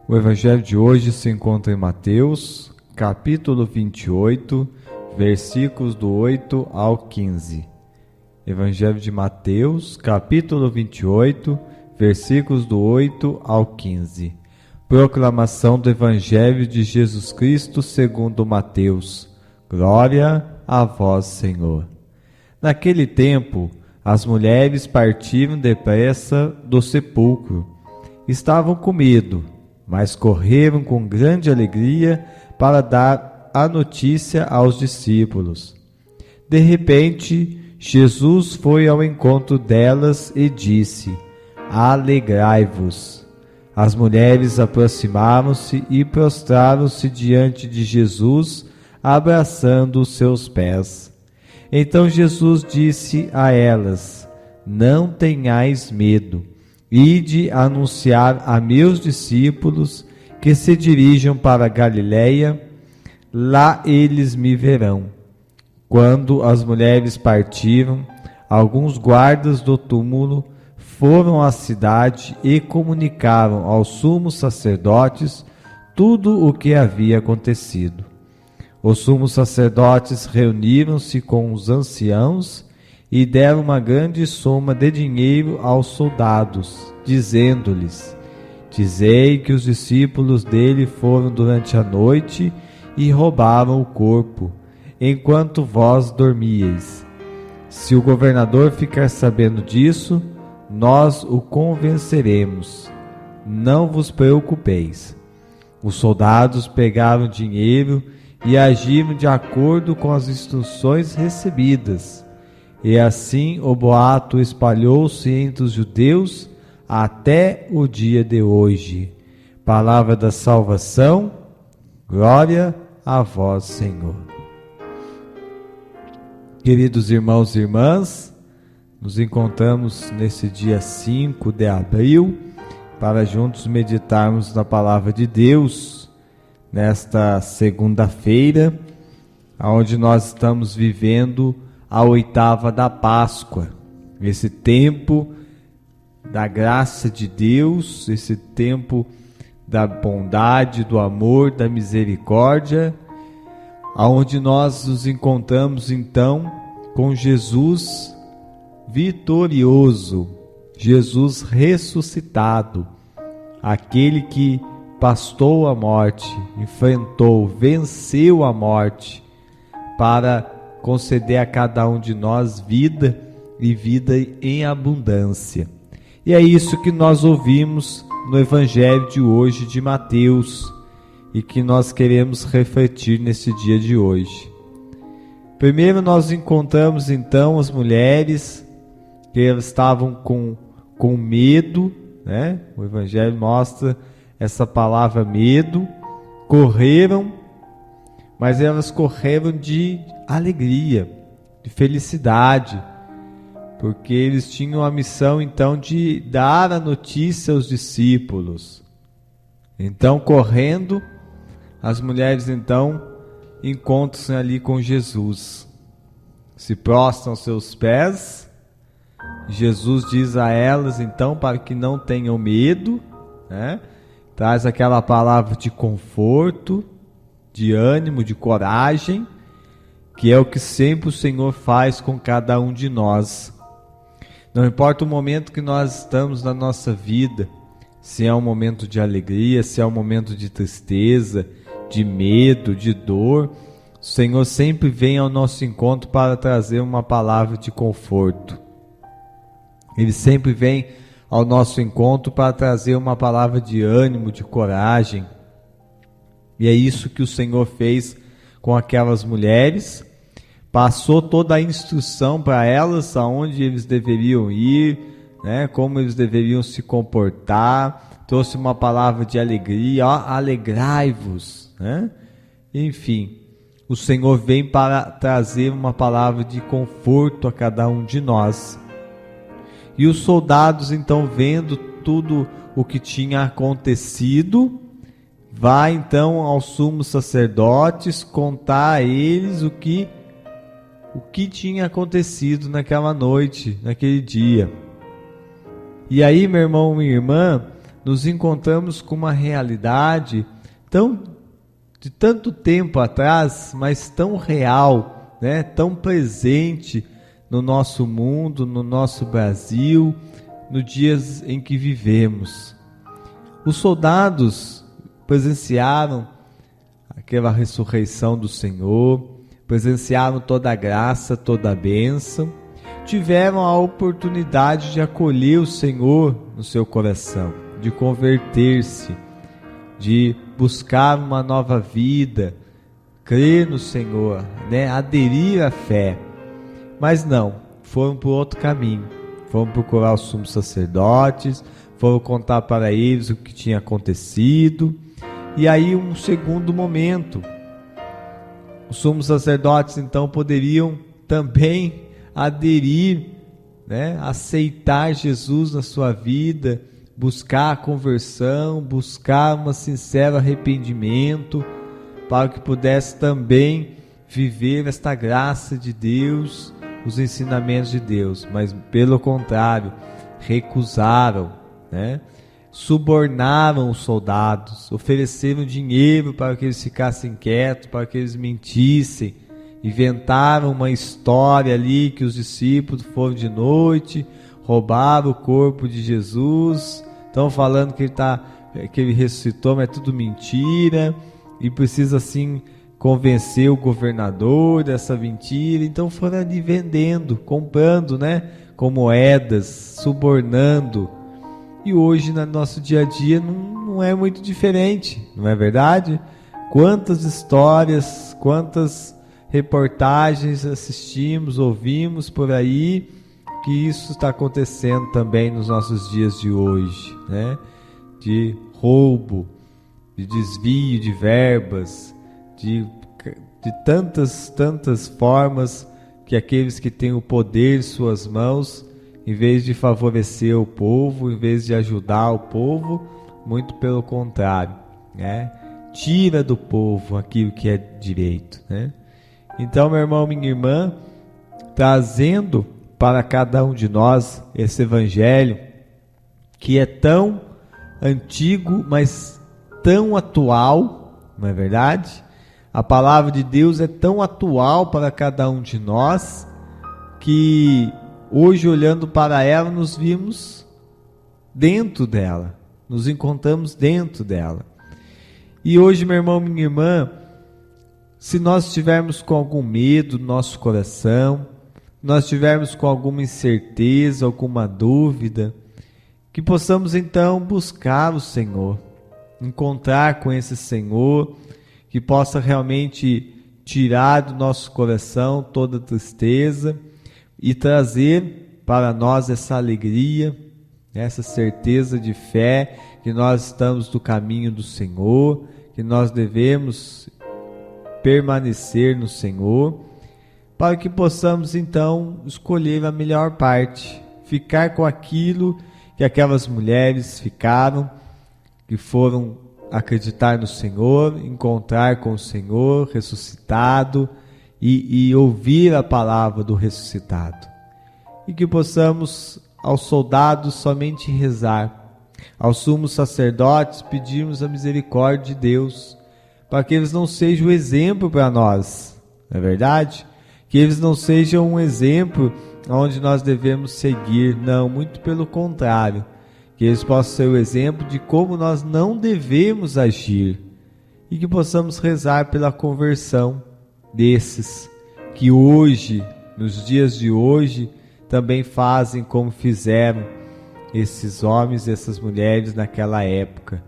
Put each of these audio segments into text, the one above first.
O evangelho de hoje se encontra em Mateus, capítulo 28, versículos do 8 ao 15. Evangelho de Mateus, capítulo 28, versículos do 8 ao 15. Proclamação do evangelho de Jesus Cristo segundo Mateus. Glória a vós, Senhor. Naquele tempo, as mulheres partiram depressa do sepulcro. Estavam com medo, mas correram com grande alegria para dar a notícia aos discípulos. De repente, Jesus foi ao encontro delas e disse: Alegrai-vos. As mulheres aproximaram-se e prostraram-se diante de Jesus, abraçando os seus pés. Então Jesus disse a elas: Não tenhais medo. Ide anunciar a meus discípulos que se dirijam para Galiléia, lá eles me verão. Quando as mulheres partiram, alguns guardas do túmulo foram à cidade e comunicaram aos sumos sacerdotes tudo o que havia acontecido. Os sumos sacerdotes reuniram-se com os anciãos e deram uma grande soma de dinheiro aos soldados, dizendo-lhes: Dizei que os discípulos dele foram durante a noite e roubaram o corpo, enquanto vós dormíeis. Se o governador ficar sabendo disso, nós o convenceremos. Não vos preocupeis. Os soldados pegaram dinheiro e agiram de acordo com as instruções recebidas. E assim o boato espalhou-se entre os judeus até o dia de hoje. Palavra da salvação, glória a vós, Senhor. Queridos irmãos e irmãs, nos encontramos nesse dia 5 de abril para juntos meditarmos na palavra de Deus, nesta segunda-feira, onde nós estamos vivendo a oitava da Páscoa, esse tempo da graça de Deus, esse tempo da bondade, do amor, da misericórdia, onde nós nos encontramos então com Jesus vitorioso, Jesus ressuscitado, aquele que pastou a morte, enfrentou, venceu a morte, para conceder a cada um de nós vida e vida em abundância. E é isso que nós ouvimos no Evangelho de hoje de Mateus e que nós queremos refletir nesse dia de hoje. Primeiro nós encontramos então as mulheres que elas estavam com medo, né? O Evangelho mostra essa palavra medo, correram, mas elas correram de alegria, de felicidade, porque eles tinham a missão então de dar a notícia aos discípulos. Então, correndo, as mulheres então encontram-se ali com Jesus, se prostram aos seus pés. Jesus diz a elas então para que não tenham medo, né? Traz aquela palavra de conforto, de ânimo, de coragem, que é o que sempre o Senhor faz com cada um de nós. Não importa o momento que nós estamos na nossa vida, se é um momento de alegria, se é um momento de tristeza, de medo, de dor, o Senhor sempre vem ao nosso encontro para trazer uma palavra de conforto. Ele sempre vem ao nosso encontro para trazer uma palavra de ânimo, de coragem. E é isso que o Senhor fez com aquelas mulheres. Passou toda a instrução para elas, aonde eles deveriam ir, né, como eles deveriam se comportar. Trouxe uma palavra de alegria, alegrai-vos, né? Enfim, o Senhor vem para trazer uma palavra de conforto a cada um de nós. E os soldados, então, vendo tudo o que tinha acontecido, vai então aos sumos sacerdotes contar a eles o que tinha acontecido naquela noite, naquele dia. E aí, meu irmão, minha irmã, nos encontramos com uma realidade de tanto tempo atrás, mas tão real, né? Tão presente no nosso mundo, no nosso Brasil, nos dias em que vivemos. Os soldados presenciaram aquela ressurreição do Senhor, presenciaram toda a graça, toda a bênção, tiveram a oportunidade de acolher o Senhor no seu coração, de converter-se, de buscar uma nova vida, crer no Senhor, né? Aderir à fé. Mas não, foram por outro caminho, foram procurar os sumos sacerdotes, foram contar para eles o que tinha acontecido. E aí um segundo momento, os sumos sacerdotes então poderiam também aderir, né? Aceitar Jesus na sua vida, buscar a conversão, buscar um sincero arrependimento, para que pudesse também viver esta graça de Deus, os ensinamentos de Deus. Mas pelo contrário, recusaram, né? Subornaram os soldados, ofereceram dinheiro para que eles ficassem quietos, para que eles mentissem, inventaram uma história ali que os discípulos foram de noite, roubaram o corpo de Jesus, estão falando que ele ressuscitou, mas é tudo mentira, e precisa assim convencer o governador dessa mentira. Então foram ali vendendo, comprando, né, com moedas, subornando. E hoje no nosso dia a dia não é muito diferente, não é verdade? Quantas histórias, quantas reportagens assistimos, ouvimos por aí, que isso está acontecendo também nos nossos dias de hoje, né? De roubo, de desvio de verbas, de tantas formas que aqueles que têm o poder em suas mãos, em vez de favorecer o povo, em vez de ajudar o povo, muito pelo contrário, né? Tira do povo aquilo que é direito, né? Então, meu irmão, minha irmã, trazendo para cada um de nós esse evangelho que é tão antigo, mas tão atual, não é verdade? A palavra de Deus é tão atual para cada um de nós que hoje, olhando para ela, nos vimos dentro dela, nos encontramos dentro dela. E hoje, meu irmão, minha irmã, se nós estivermos com algum medo no nosso coração, nós estivermos com alguma incerteza, alguma dúvida, que possamos então buscar o Senhor, encontrar com esse Senhor, que possa realmente tirar do nosso coração toda tristeza e trazer para nós essa alegria, essa certeza de fé, que nós estamos no caminho do Senhor, que nós devemos permanecer no Senhor, para que possamos então escolher a melhor parte, ficar com aquilo que aquelas mulheres ficaram, que foram acreditar no Senhor, encontrar com o Senhor ressuscitado e ouvir a palavra do ressuscitado. E que possamos aos soldados somente rezar, aos sumos sacerdotes pedirmos a misericórdia de Deus, para que eles não sejam exemplo para nós, não é verdade? Que eles não sejam um exemplo onde nós devemos seguir, não, muito pelo contrário, que eles possam ser o exemplo de como nós não devemos agir, e que possamos rezar pela conversão desses que hoje, nos dias de hoje, também fazem como fizeram esses homens e essas mulheres naquela época.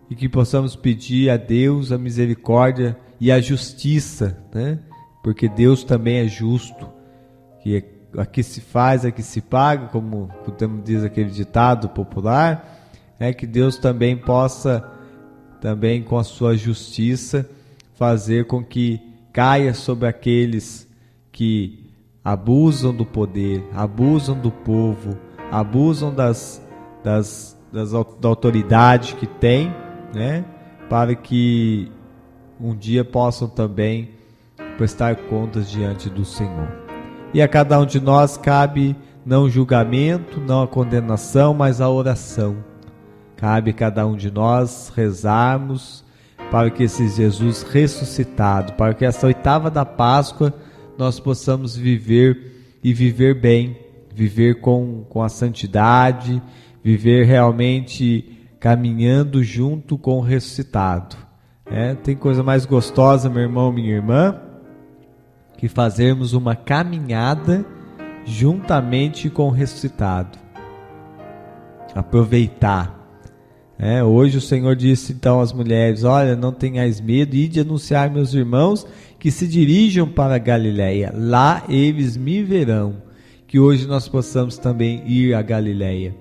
E que possamos pedir a Deus a misericórdia e a justiça, né? Porque Deus também é justo, que aqui se faz, aqui se paga, como diz aquele ditado popular, que Deus também possa, também com a sua justiça, fazer com que caia sobre aqueles que abusam do poder, abusam do povo, abusam da autoridade que tem, né? Para que um dia possam também prestar contas diante do Senhor. E a cada um de nós cabe não o julgamento, não a condenação, mas a oração. Cabe a cada um de nós rezarmos para que esse Jesus ressuscitado, para que essa oitava da Páscoa nós possamos viver e viver bem, viver com a santidade, viver realmente caminhando junto com o ressuscitado. Tem coisa mais gostosa, meu irmão, minha irmã, que fazermos uma caminhada juntamente com o ressuscitado. Aproveitar. Hoje o Senhor disse então às mulheres: olha, não tenhais medo, ide anunciar meus irmãos que se dirijam para a Galileia, lá eles me verão. Que hoje nós possamos também ir à Galileia.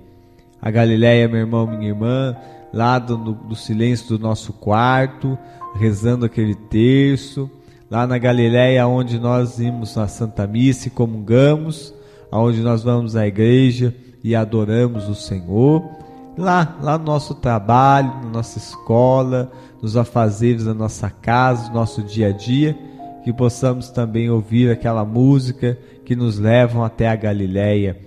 A Galileia, meu irmão, minha irmã, lá do silêncio do nosso quarto, rezando aquele terço, lá na Galileia onde nós íamos à Santa Missa e comungamos, onde nós vamos à igreja e adoramos o Senhor, lá no nosso trabalho, na nossa escola, nos afazeres da nossa casa, do nosso dia a dia, que possamos também ouvir aquela música que nos levam até a Galileia,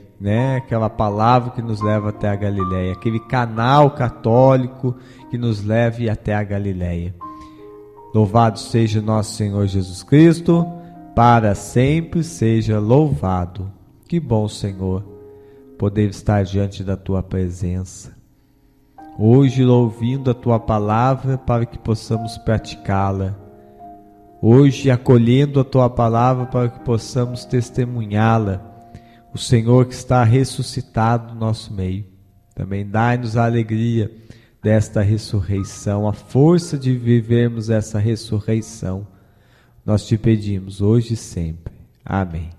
aquela palavra que nos leva até a Galileia, aquele canal católico que nos leve até a Galileia. Louvado seja nosso Senhor Jesus Cristo, para sempre seja louvado. Que bom, Senhor, poder estar diante da Tua presença. Hoje ouvindo a Tua palavra para que possamos praticá-la. Hoje acolhendo a Tua palavra para que possamos testemunhá-la. O Senhor que está ressuscitado no nosso meio. Também dai-nos a alegria desta ressurreição, a força de vivermos essa ressurreição. Nós te pedimos hoje e sempre. Amém.